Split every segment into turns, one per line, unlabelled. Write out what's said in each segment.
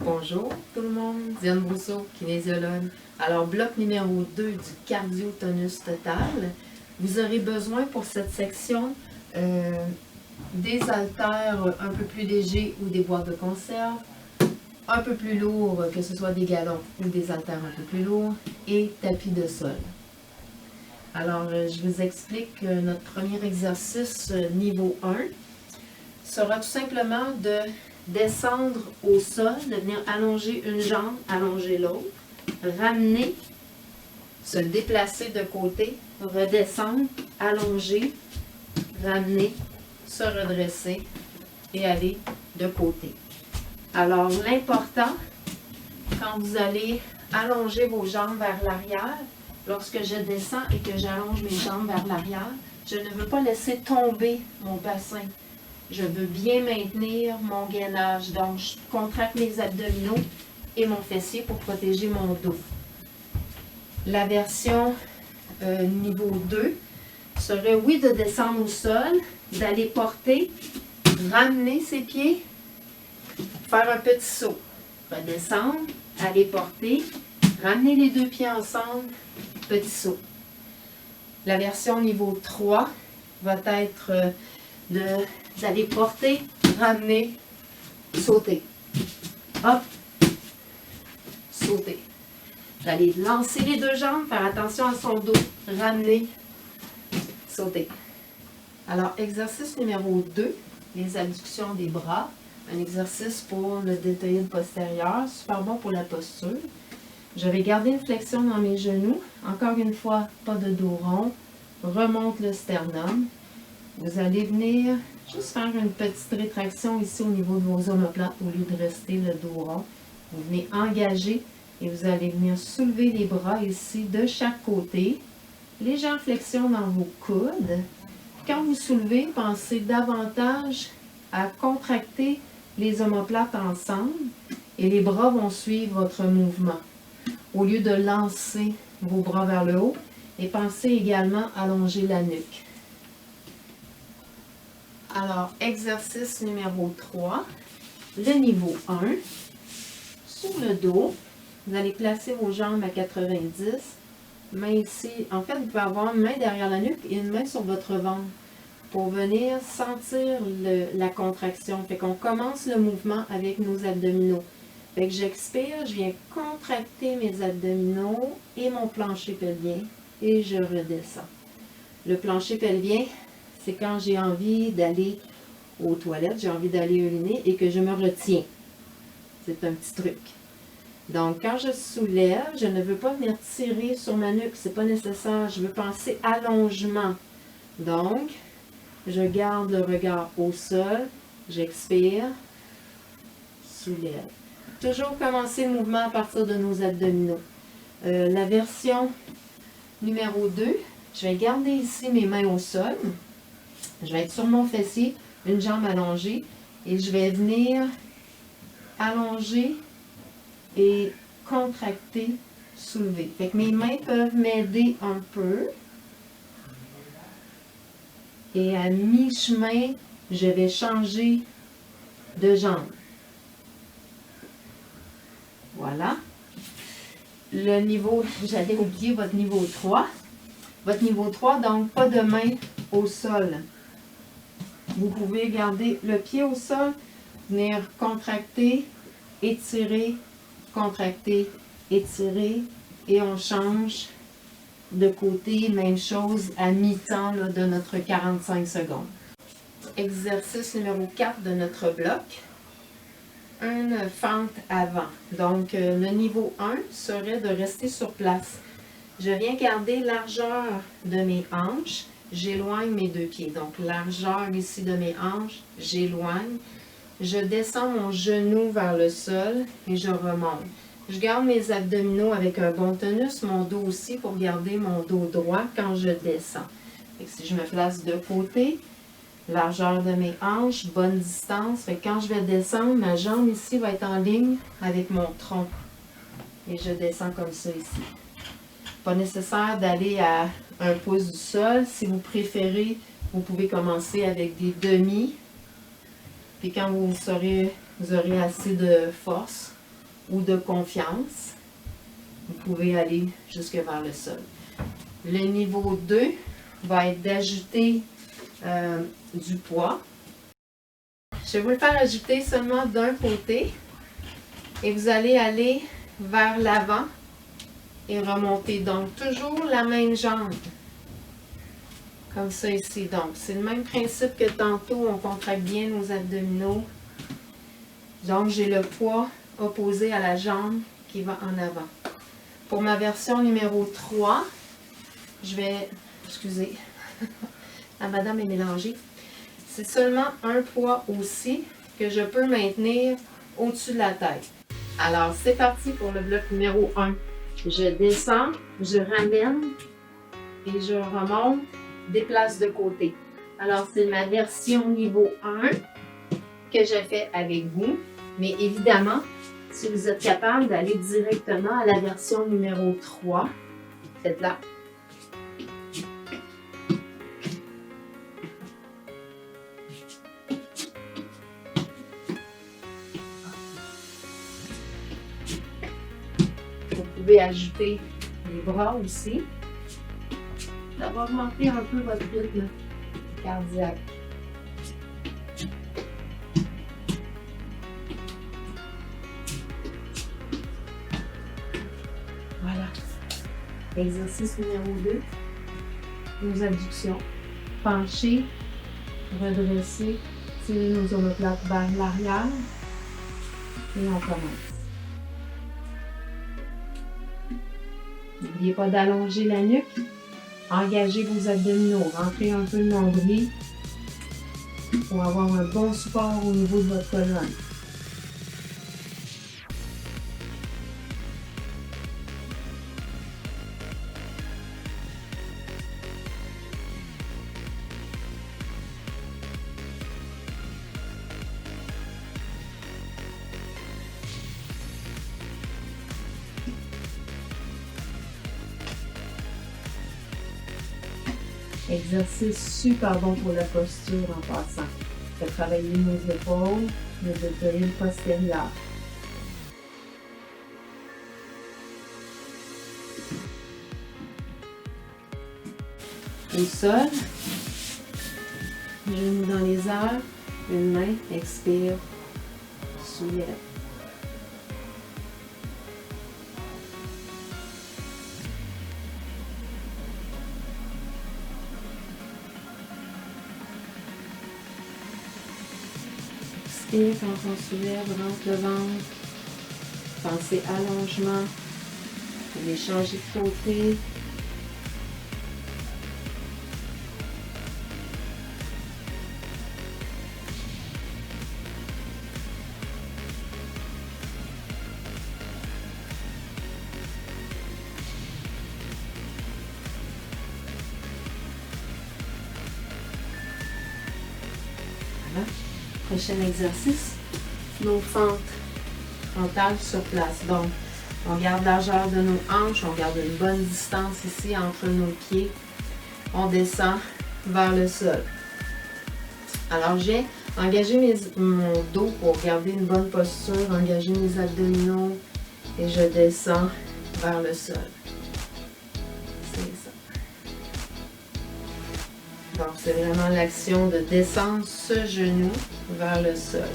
Bonjour tout le monde, Diane Brousseau, kinésiologue. Alors, bloc numéro 2 du cardio-tonus total. Vous aurez besoin pour cette section des haltères un peu plus légers ou des boîtes de conserve, un peu plus lourds, que ce soit des galons ou des haltères un peu plus lourds, et tapis de sol. Alors, je vous explique que notre premier exercice niveau 1 sera tout simplement de descendre au sol, de venir allonger une jambe, allonger l'autre, ramener, se déplacer de côté, redescendre, allonger, ramener, se redresser et aller de côté. Alors l'important, quand vous allez allonger vos jambes vers l'arrière, lorsque je descends et que j'allonge mes jambes vers l'arrière, je ne veux pas laisser tomber mon bassin. Je veux bien maintenir mon gainage. Donc, je contracte mes abdominaux et mon fessier pour protéger mon dos. La version niveau 2 serait, oui, de descendre au sol, d'aller porter, ramener ses pieds, faire un petit saut. Redescendre, aller porter, ramener les deux pieds ensemble, petit saut. La version niveau 3 va être d'aller porter, ramener, sauter. Hop, sauter. D'aller lancer les deux jambes, faire attention à son dos, ramener, sauter. Alors, exercice numéro 2, les abductions des bras. Un exercice pour le deltoïde postérieur, super bon pour la posture. Je vais garder une flexion dans mes genoux. Encore une fois, pas de dos rond. Remonte le sternum. Vous allez venir juste faire une petite rétraction ici au niveau de vos omoplates au lieu de rester le dos rond. Vous venez engager et vous allez venir soulever les bras ici de chaque côté. Légère flexion dans vos coudes. Quand vous soulevez, pensez davantage à contracter les omoplates ensemble et les bras vont suivre votre mouvement. Au lieu de lancer vos bras vers le haut, et pensez également à allonger la nuque. Alors, exercice numéro 3, le niveau 1. Sur le dos, vous allez placer vos jambes à 90. Main ici, en fait, vous pouvez avoir une main derrière la nuque et une main sur votre ventre pour venir sentir la contraction. Fait qu'on commence le mouvement avec nos abdominaux. Fait que j'expire, je viens contracter mes abdominaux et mon plancher pelvien et je redescends. Le plancher pelvien, c'est quand j'ai envie d'aller aux toilettes, j'ai envie d'aller uriner et que je me retiens. C'est un petit truc. Donc, quand je soulève, je ne veux pas venir tirer sur ma nuque, c'est pas nécessaire. Je veux penser allongement. Donc, je garde le regard au sol, j'expire, soulève. Toujours commencer le mouvement à partir de nos abdominaux. La version numéro 2, je vais garder ici mes mains au sol. Je vais être sur mon fessier, une jambe allongée, et je vais venir allonger et contracter, soulever. Fait que mes mains peuvent m'aider un peu. Et à mi-chemin, je vais changer de jambe. Voilà. Le niveau, j'allais oublier votre niveau 3. Votre niveau 3, donc pas de main au sol. Vous pouvez garder le pied au sol, venir contracter, étirer, contracter, étirer, et on change de côté, même chose à mi-temps de notre 45 secondes. Exercice numéro 4 de notre bloc. Une fente avant. Donc, le niveau 1 serait de rester sur place. Je viens garder largeur de mes hanches, j'éloigne mes deux pieds. Donc, largeur ici de mes hanches, j'éloigne. Je descends mon genou vers le sol et je remonte. Je garde mes abdominaux avec un bon tonus, mon dos aussi pour garder mon dos droit quand je descends. Et si je me place de côté, largeur de mes hanches, bonne distance. Fait que quand je vais descendre, ma jambe ici va être en ligne avec mon tronc. Et je descends comme ça ici. Pas nécessaire d'aller à un pouce du sol. Si vous préférez, vous pouvez commencer avec des demi. Puis quand vous aurez assez de force, ou de confiance, vous pouvez aller jusque vers le sol. Le niveau 2 va être d'ajouter du poids. Je vais vous le faire ajouter seulement d'un côté et vous allez aller vers l'avant et remonter. Donc, toujours la même jambe. Comme ça ici. Donc, c'est le même principe que tantôt. On contracte bien nos abdominaux. Donc, j'ai le poids opposé à la jambe qui va en avant. Pour ma version numéro 3, je vais... Excusez, la madame est mélangée. C'est seulement un poids aussi que je peux maintenir au-dessus de la tête. Alors, c'est parti pour le bloc numéro 1. Je descends, je ramène et je remonte, déplace de côté. Alors, c'est ma version niveau 1 que je fais avec vous. Mais évidemment, si vous êtes capable d'aller directement à la version numéro 3, faites-la. Vous pouvez ajouter les bras aussi. Ça va augmenter un peu votre rythme cardiaque. Voilà. Exercice numéro 2. Nos abductions. Pencher, redresser, tirer nos omoplates vers l'arrière. Et on commence. N'oubliez pas d'allonger la nuque. Engagez vos abdominaux. Rentrez un peu le nombril pour avoir un bon support au niveau de votre colonne. Exercice super bon pour la posture en passant. Fait travailler nos épaules, nos deltoïdes postérieurs. Au sol, genoux dans les airs, une main, expire, soulève. Expire quand on soulève, rentre le ventre. Pensez allongement. Vous pouvez changer de côté. Voilà. Prochain exercice, nos fentes frontales sur place. Donc, on garde la largeur de nos hanches, on garde une bonne distance ici entre nos pieds. On descend vers le sol. Alors, j'ai engagé mon dos pour garder une bonne posture, engager mes abdominaux et je descends vers le sol. C'est ça. Donc, c'est vraiment l'action de descendre ce genou vers le sol.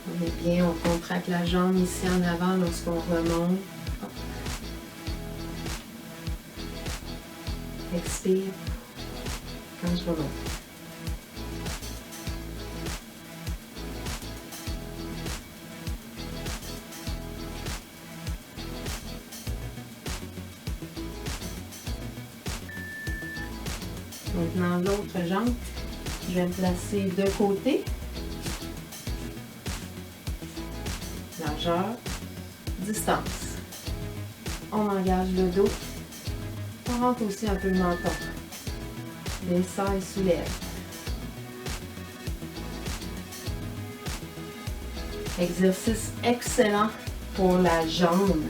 On est bien, on contracte la jambe ici en avant lorsqu'on remonte. Expire quand je remonte. Maintenant, l'autre jambe, je vais me placer de côté. Largeur, distance. On engage le dos. On rentre aussi un peu le menton. Descend et soulève. Exercice excellent pour la jambe.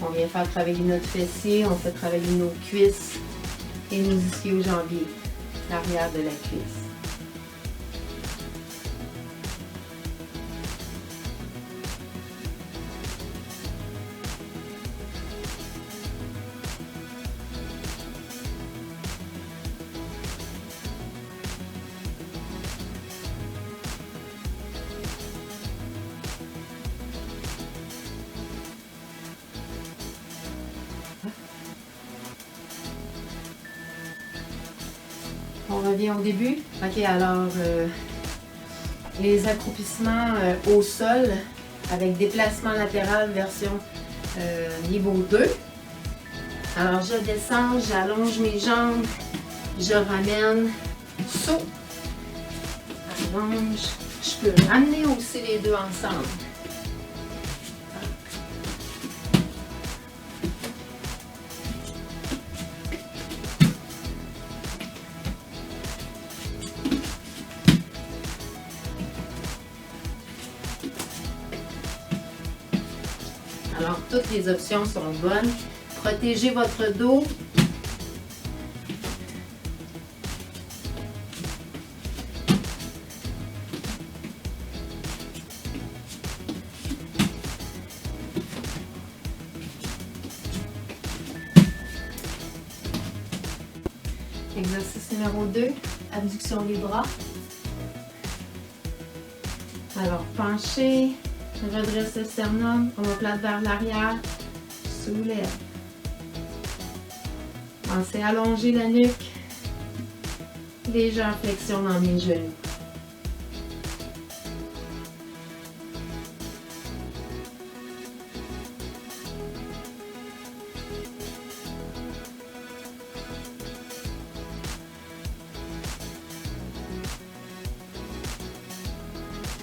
On vient faire travailler notre fessier, on fait travailler nos cuisses et nos ischio-jambiers, l'arrière de la cuisse. revient au début. OK, alors, les accroupissements au sol avec déplacement latéral version niveau 2. Alors, je descends, j'allonge mes jambes, je ramène, saut, allonge. Je peux ramener aussi les deux ensemble. Alors, toutes les options sont bonnes. Protégez votre dos. Exercice numéro 2, abduction des bras. Alors, penchez, redresse le sternum, omoplate vers l'arrière, soulève. Pensez à allonger la nuque, légère flexion dans mes genoux.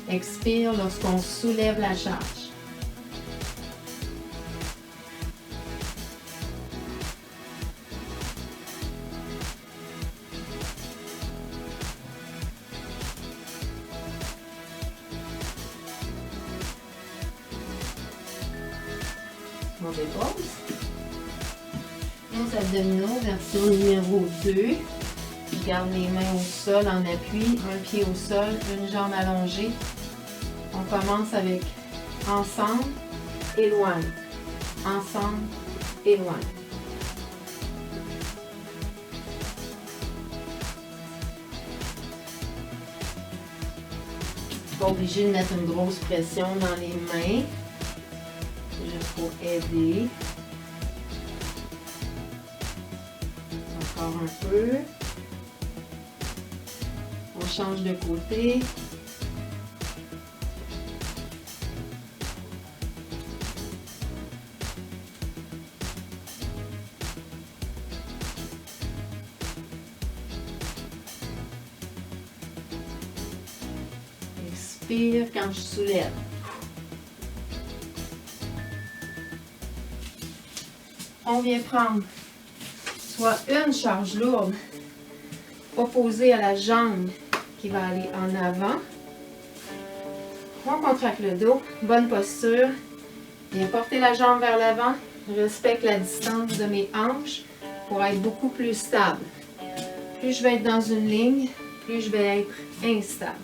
Expire lorsqu'on soulève la charge. On dépose. Les abdominaux, version numéro 2. Je garde les mains au sol en appui, un pied au sol, une jambe allongée. On commence avec ensemble, éloigne. Ensemble, éloigne. Pas obligé de mettre une grosse pression dans les mains. Juste pour aider. Encore un peu. On change de côté. Expire quand je soulève. On vient prendre soit une charge lourde opposée à la jambe qui va aller en avant. On contracte le dos, bonne posture. Viens porter la jambe vers l'avant. Respecte la distance de mes hanches pour être beaucoup plus stable. Plus je vais être dans une ligne, plus je vais être instable.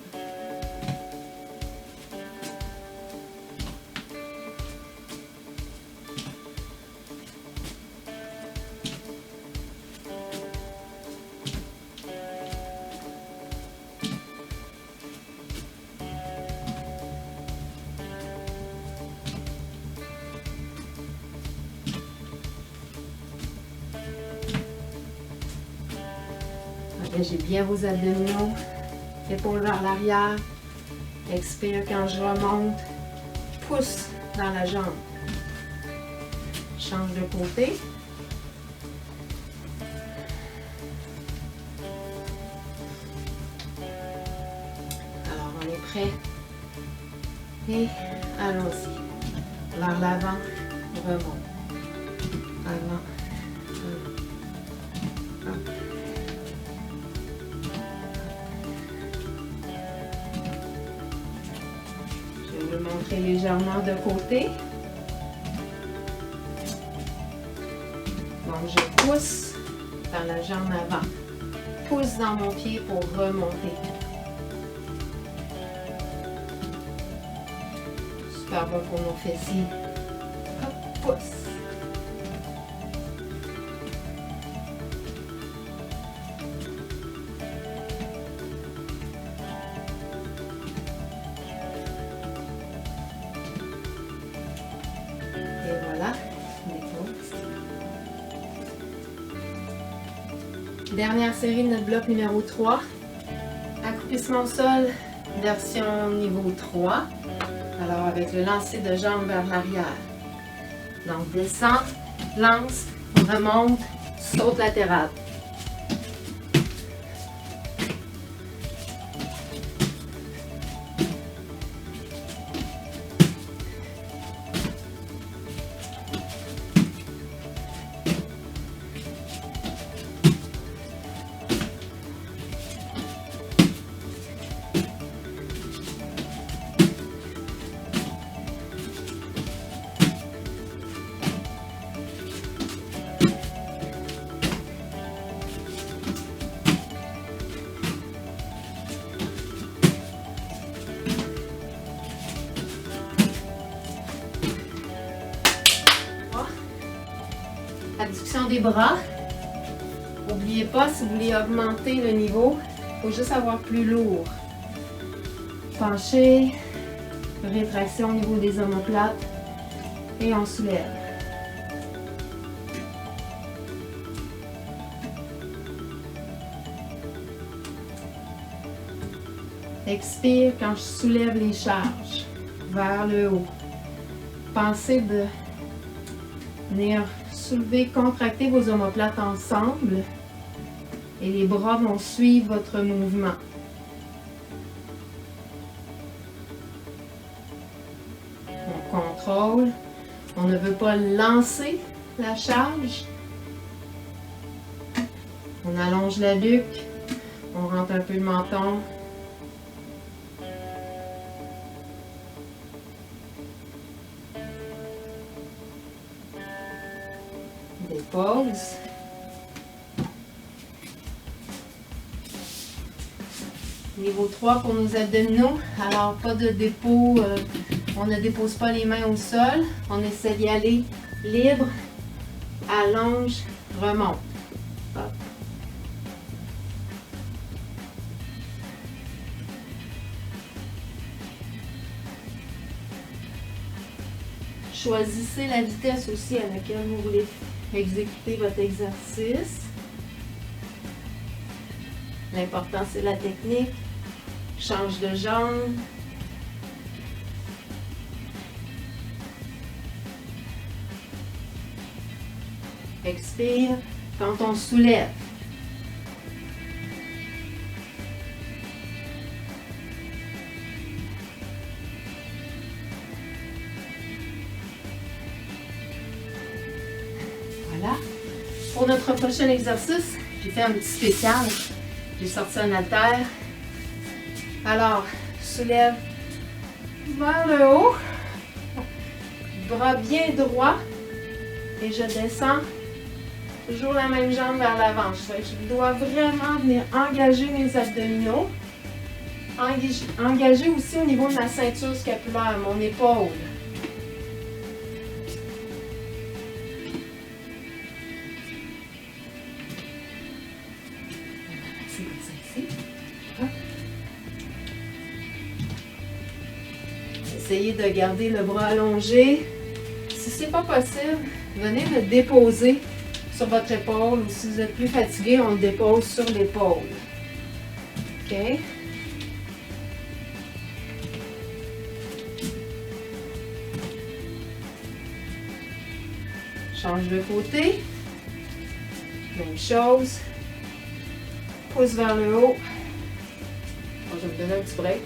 J'ai bien vos abdominaux, épaules vers l'arrière, expire quand je remonte, pousse dans la jambe. Change de côté. Alors on est prêt. Et allons-y. Vers l'avant, remonte. Avant. Je vais montrer légèrement de côté. Donc, je pousse dans la jambe avant. Pousse dans mon pied pour remonter. Super bon pour nos fessiers. Hop, pousse. Dernière série de notre bloc numéro 3. Accroupissement au sol, version niveau 3. Alors avec le lancer de jambes vers l'arrière. Donc descend, lance, remonte, saute latérale. Adduction des bras. N'oubliez pas, si vous voulez augmenter le niveau, il faut juste avoir plus lourd. Pencher, rétraction au niveau des omoplates et on soulève. Expire quand je soulève les charges vers le haut. Pensez de venir soulever, contracter vos omoplates ensemble et les bras vont suivre votre mouvement. On contrôle. On ne veut pas lancer la charge. On allonge la nuque. On rentre un peu le menton. Dépose. Niveau 3 pour nos abdominaux. Alors, pas de dépôt. On ne dépose pas les mains au sol. On essaie d'y aller libre. Allonge, remonte. Hop. Choisissez la vitesse aussi à laquelle vous voulez exécuter votre exercice. L'important, c'est la technique. Change de jambe. Expire quand on soulève. Voilà. Pour notre prochain exercice, j'ai fait un petit spécial. J'ai sorti un haltère. Alors, soulève vers le haut. Bras bien droit. Et je descends. Toujours la même jambe vers l'avant. Je dois vraiment venir engager mes abdominaux. Engager aussi au niveau de ma ceinture scapulaire, mon épaule. C'est comme ça ici. Essayez de garder le bras allongé. Si ce n'est pas possible, venez le déposer sur votre épaule ou si vous êtes plus fatigué, on le dépose sur l'épaule. OK? Change de côté. Même chose. Pouce vers le haut. Bon, je vais me donner un petit break.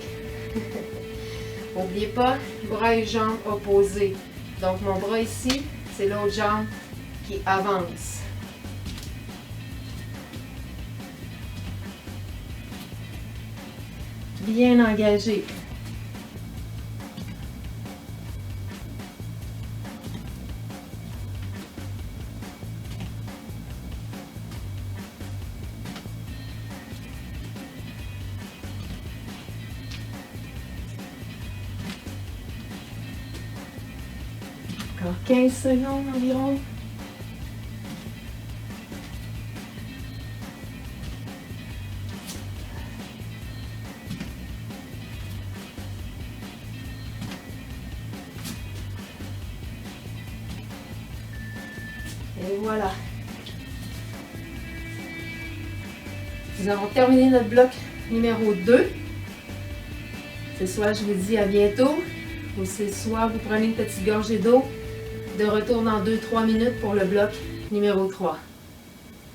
N'oubliez pas, bras et jambes opposés. Donc mon bras ici, c'est l'autre jambe qui avance. Bien engagé. Encore 15 secondes environ. Et voilà. Nous avons terminé notre bloc numéro 2. C'est soit je vous dis à bientôt, ou c'est soit vous prenez une petite gorgée d'eau. De retour dans 2-3 minutes pour le bloc numéro 3.